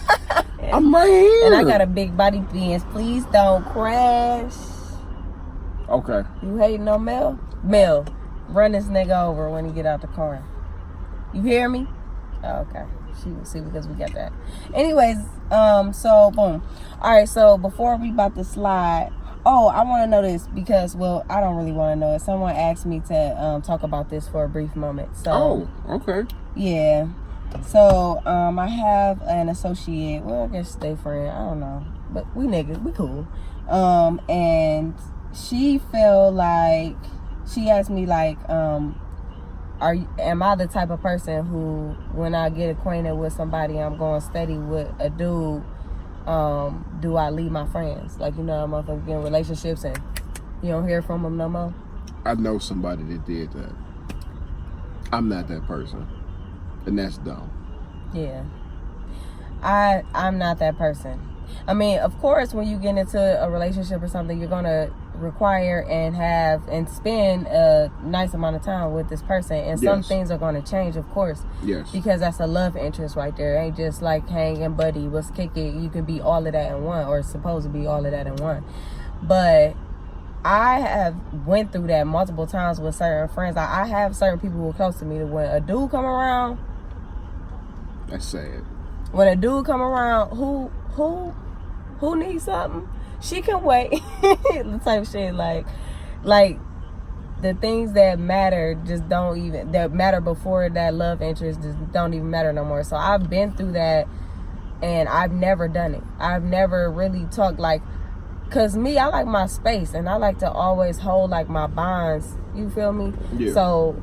I'm right here.
And I got a big body Benz. Please don't crash.
Okay.
You hating on Mel? Mel, run this nigga over when he get out the car. You hear me? Oh, okay. She will see because we got that. Anyways, so boom. All right, so before we about to slide, I want to know this because, well, I don't really want to know it. Someone asked me to talk about this for a brief moment. So.
Oh, okay.
Yeah. So, I have an associate. Well, I guess they friend. I don't know, but we niggas, we cool. And she feel like she asked me like, am I the type of person who, when I get acquainted with somebody, I'm going steady with a dude? Do I leave my friends? Like, you know, I'm motherfuckers get in relationships and you don't hear from them no more.
I know somebody that did that. I'm not that person. And that's dumb.
Yeah. I'm not that person. I mean, of course, when you get into a relationship or something, you're going to require and have and spend a nice amount of time with this person. And some things are going to change, of course.
Yes. Because
that's a love interest right there. It ain't just like hanging buddy, what's kicking. You can be all of that in one, or supposed to be all of that in one. But I have went through that multiple times with certain friends. I have certain people who are close to me that when a dude come around,
that's sad.
When a dude come around, who needs something, she can wait. The type of shit, like the things that matter that matter before that love interest just don't even matter no more. So I've been through that, and I've never done it. I've never really talked like, cause me, I like my space, and I like to always hold like my bonds. You feel me?
Yeah.
So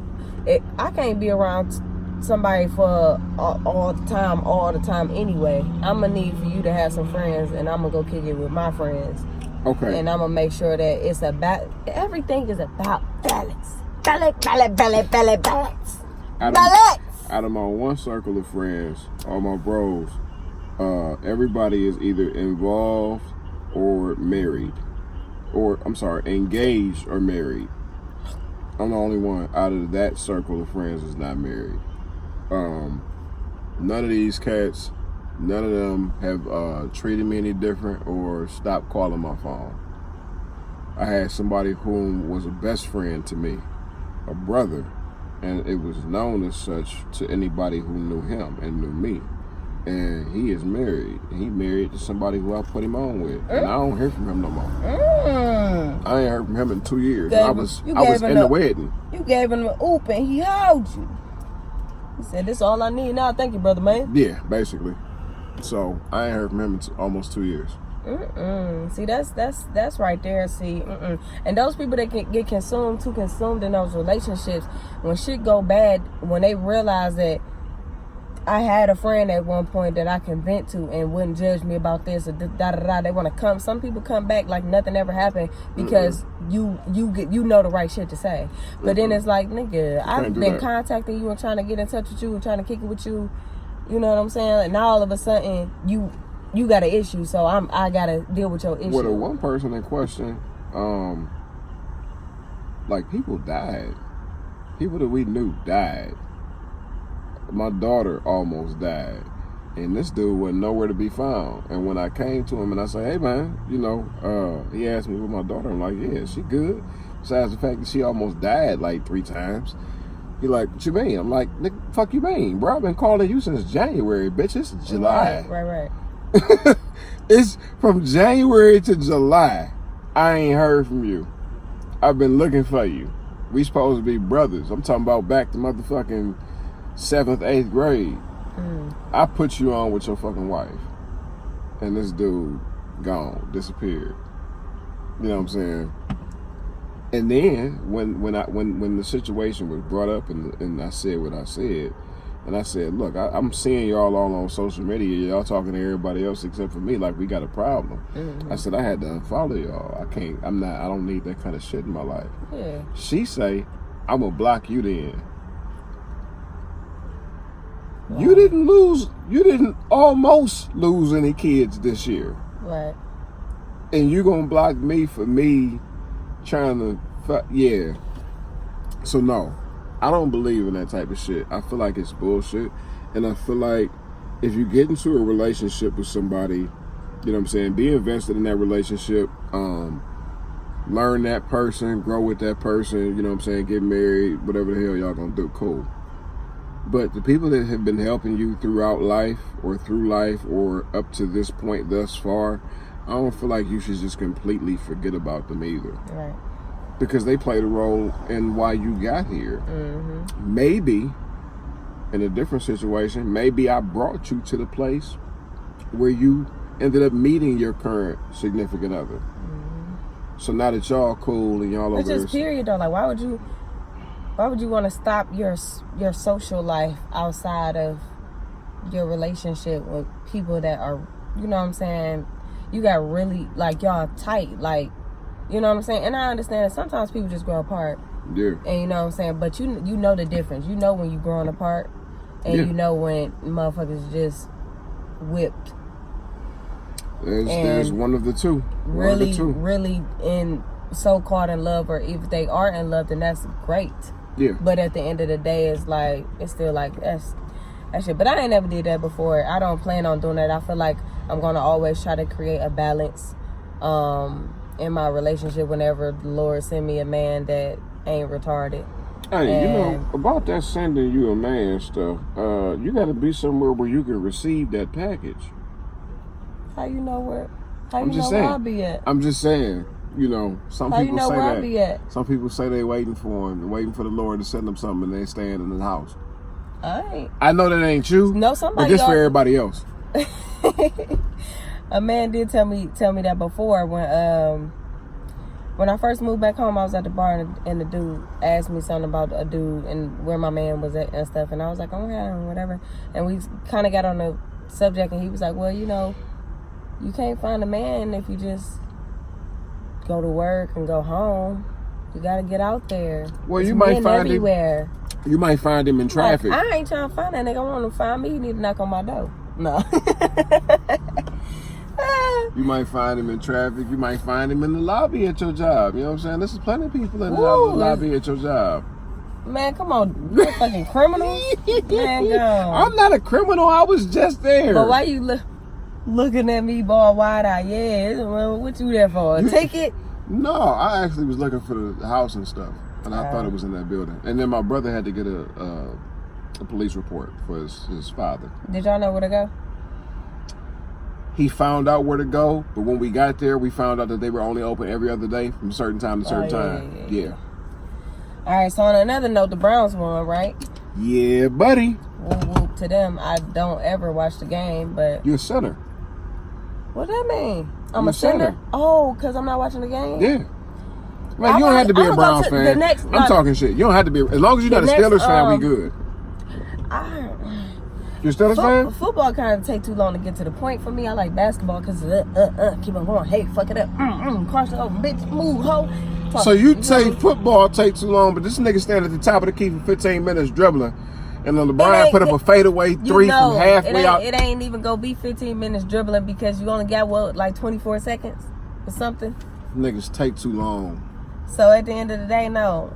I can't be around somebody for all the time anyway. I'm gonna need for you to have some friends, and I'm gonna go kick it with my friends.
Okay.
And I'm gonna make sure that it's about, everything is about balance. Balance.
Out of my one circle of friends, all my bros, everybody is either involved or married, engaged or married. I'm the only one out of that circle of friends that's not married. None of these cats, none of them have treated me any different or stopped calling my phone. I had somebody whom was a best friend to me, a brother, and it was known as such to anybody who knew him and knew me. And he is married. He married to somebody who I put him on with, and I don't hear from him no more. I ain't heard from him in 2 years. I was in the wedding.
You gave him an oop and he held you. He said, "This is all I need now. Thank you, brother, man."
Yeah, basically. So I ain't heard from him in almost 2 years.
See, that's right there. See, and those people that can get too consumed in those relationships, when shit go bad, when they realize that I had a friend at one point that I can vent to and wouldn't judge me about this or da-da-da. They want to come. Some people come back like nothing ever happened because you know the right shit to say. But then it's like, nigga, I've been contacting you and trying to get in touch with you and trying to kick it with you. You know what I'm saying? And now all of a sudden you got an issue, so I gotta deal with your issue.
Well, the one person in question, like, people died. People that we knew died. My daughter almost died, and this dude wasn't nowhere to be found. And when I came to him and I said, "Hey man, you know," he asked me with my daughter. I'm like, "Yeah, she good." Besides the fact that she almost died like 3 times. He like, "What you mean?" I'm like, "Nigga, fuck you mean, bro? I've been calling you since January, bitch. It's July."
Right.
It's from January to July. I ain't heard from you. I've been looking for you. We supposed to be brothers. I'm talking about back to motherfucking 7th, 8th grade. I put you on with your fucking wife, and this dude gone, disappeared. You know what I'm saying? And then when the situation was brought up and I said what I said, and I said, "Look, I'm seeing y'all all on social media. Y'all talking to everybody else except for me like we got a problem." I said I had to unfollow y'all. I don't need that kind of shit in my life.
Yeah.
She say, "I'm gonna block you then." Wow. You didn't almost lose any kids this year.
Right.
And you gonna block me for me trying to, yeah. So no, I don't believe in that type of shit. I feel like it's bullshit. And I feel like if you get into a relationship with somebody, you know what I'm saying, be invested in that relationship, learn that person, grow with that person, you know what I'm saying, get married, whatever the hell y'all gonna do, cool. But the people that have been helping you throughout life or through life or up to this point thus far, I don't feel like you should just completely forget about them either.
Right.
Because they played a role in why you got here. Maybe, in a different situation, maybe I brought you to the place where you ended up meeting your current significant other. So now that y'all cool and y'all over there.
Just period though, like why would you want to stop your social life outside of your relationship with people that are, you know what I'm saying, you got really, like, y'all tight, like, you know what I'm saying? And I understand that sometimes people just grow apart.
Yeah.
And you know what I'm saying? But you know the difference. You know when you growing apart and you know when motherfuckers just whipped.
There's one of the two.
Really in so-called in love, or if they are in love, then that's great.
Yeah.
But at the end of the day, it's still like that's shit. But I ain't never did that before. I don't plan on doing that. I feel like I'm gonna always try to create a balance in my relationship whenever the Lord send me a man that ain't retarded.
Hey, you know, about that sending you a man stuff, you gotta be somewhere where you can receive that package.
How you know where I'll be at?
I'm just saying. You know, some
How
people
you know
say
where
that.
I be at?
Some people say they waiting for him, waiting for the Lord to send them something, and they staying in the house.
I
know that ain't you.
No, somebody.
But just for everybody else.
A man did tell me that before when I first moved back home. I was at the bar and the dude asked me something about a dude and where my man was at and stuff, and I was like, "Oh yeah, whatever." And we kind of got on the subject, and he was like, "Well, you know, you can't find a man if you just go to work and go home. You gotta get out there."
Well, you might find
everywhere.
You might find him in traffic.
I ain't trying to find that nigga. I want him to find me. He need to knock on my door. No.
You might find him in traffic. You might find him in the lobby at your job. You know what I'm saying? There's plenty of people in the lobby at your job.
Man, come on. You're a fucking criminal. Man, go.
I'm not a criminal. I was just there.
But why you looking at me ball wide-eyed? Yeah, well, what you there for? A ticket?
No, I actually was looking for the house and stuff. And I thought it was in that building. And then my brother had to get a police report for his father.
Did y'all know where to go?
He found out where to go, but when we got there, we found out that they were only open every other day from certain time to certain time. Yeah.
All right, so on another note, the Browns won, right?
Yeah, buddy.
Whoop, whoop to them. I don't ever watch the game, but...
You're a sinner.
What that mean? I'm
You're
a sinner? Oh, because I'm not watching the game?
Yeah. Like, you don't have to be a Browns fan. I'm talking shit. You don't have to be. As long as you're not a Steelers fan, we good. You're a Steelers fan?
Football kind of take too long to get to the point for me. I like basketball because keep on going. Hey, fuck it up. Cross it over, bitch. Move, ho.
So you say football takes too long, but this nigga stand at the top of the key for 15 minutes dribbling, and then LeBron put up a fadeaway three from halfway out.
It ain't even gonna be 15 minutes dribbling because you only got like 24 seconds or something.
Niggas take too long.
So at the end of the day, no.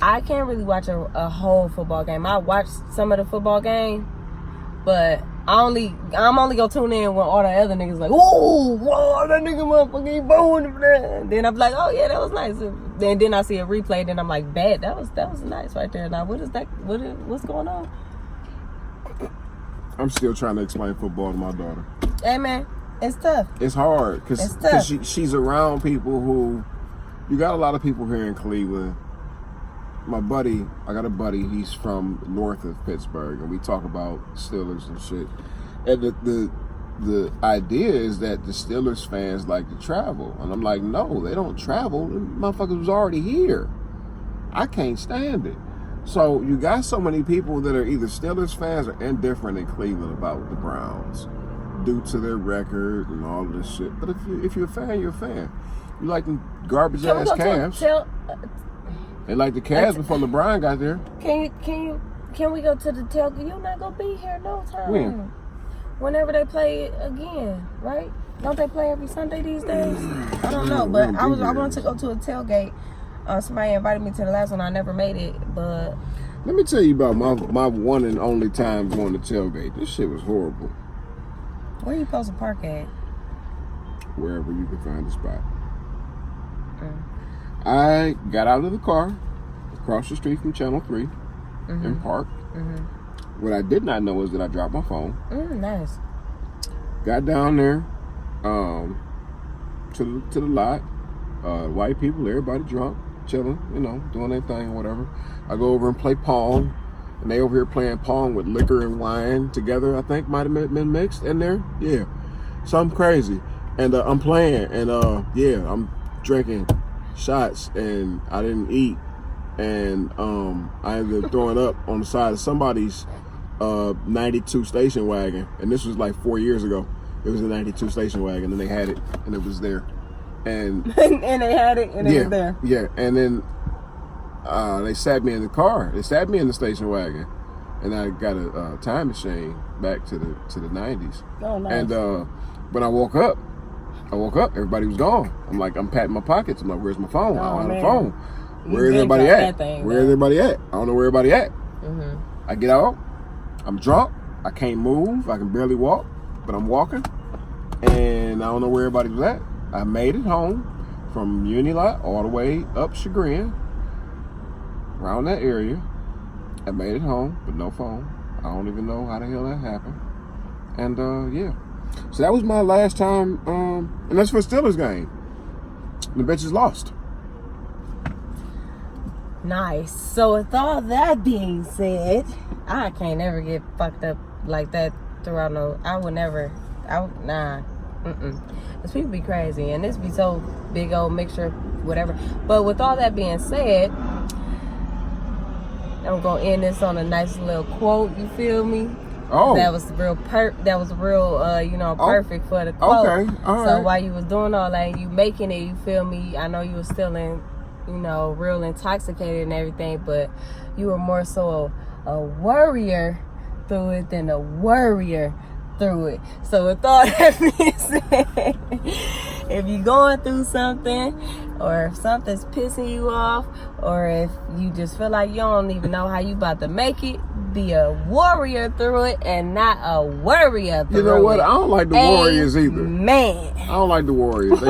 I can't really watch a whole football game. I watched some of the football game, but I'm only gonna tune in when all the other niggas like, oh, whoa, that nigga motherfucking booing for that. Then I'm like, oh yeah, that was nice. And then I see a replay, then I'm like, bad, that was nice right there. Now what is that? What's going on?
I'm still trying to explain football to my daughter.
Hey man, it's tough.
It's hard because she's around people who. You got a lot of people here in Cleveland. I got a buddy, he's from north of Pittsburgh, and we talk about Steelers and shit. And the idea is that the Steelers fans like to travel. And I'm like, no, they don't travel. The motherfuckers was already here. I can't stand it. So you got so many people that are either Steelers fans or indifferent in Cleveland about the Browns due to their record and all of this shit. But if you're a fan, you're a fan. You like them garbage ass Cavs. They like the Cavs before LeBron got there.
Can we go to the tailgate? You're not gonna be here no time.
When?
Whenever they play again, right? Don't they play every Sunday these days? I don't know, but I wanted to go to a tailgate. Somebody invited me to the last one. I never made it, but
let me tell you about my one and only time going to tailgate. This shit was horrible.
Where you supposed to park at?
Wherever you can find a spot. I got out of the car across the street from Channel 3 and parked. What I did not know is that I dropped my phone.
Nice.
Got down there to the lot. White people, everybody drunk, chilling, doing their thing or whatever. I go over and play Pong, and they over here playing Pong with liquor and wine together, I think might have been mixed in there. Yeah, something crazy. And I'm playing, and I'm drinking shots, and I didn't eat, and I ended up throwing up on the side of somebody's 92 station wagon, and this was like 4 years ago. It was a 92 station wagon, and they had it, and it was there, and
and they had it, and it was there.
Yeah, and then they sat me in the car. They sat me in the station wagon, and I got a time machine back to the 90s.
Oh, nice.
And when I woke up, everybody was gone. I'm patting my pockets. I'm like, where's my phone? I don't have a phone. Where's everybody at? Where's everybody at? I don't know where everybody at. I get out. I'm drunk. I can't move. I can barely walk, but I'm walking. And I don't know where everybody was at. I made it home from Unilot all the way up Chagrin, around that area. I made it home, but no phone. I don't even know how the hell that happened. And yeah. So that was my last time, and that's for a Steelers game. The bitches lost. Nice.
So with all that being said, I can't never get fucked up like that throughout nah. This people be crazy, and this be so big old mixture, whatever. But with all that being said, I'm gonna end this on a nice little quote. You feel me?
Oh,
that was real. Perfect for the quote.
Okay, all right.
So while you was doing all that, you making it, you feel me? I know you were still in, real intoxicated and everything, but you were more so a worrier through it than a worrier through it. So with all that being said, if you're going through something, or if something's pissing you off, or if you just feel like you don't even know how you about to make it, be a warrior through it and not a worrier through it.
You know what? I don't like the Warriors either.
Man.
I don't like the Warriors.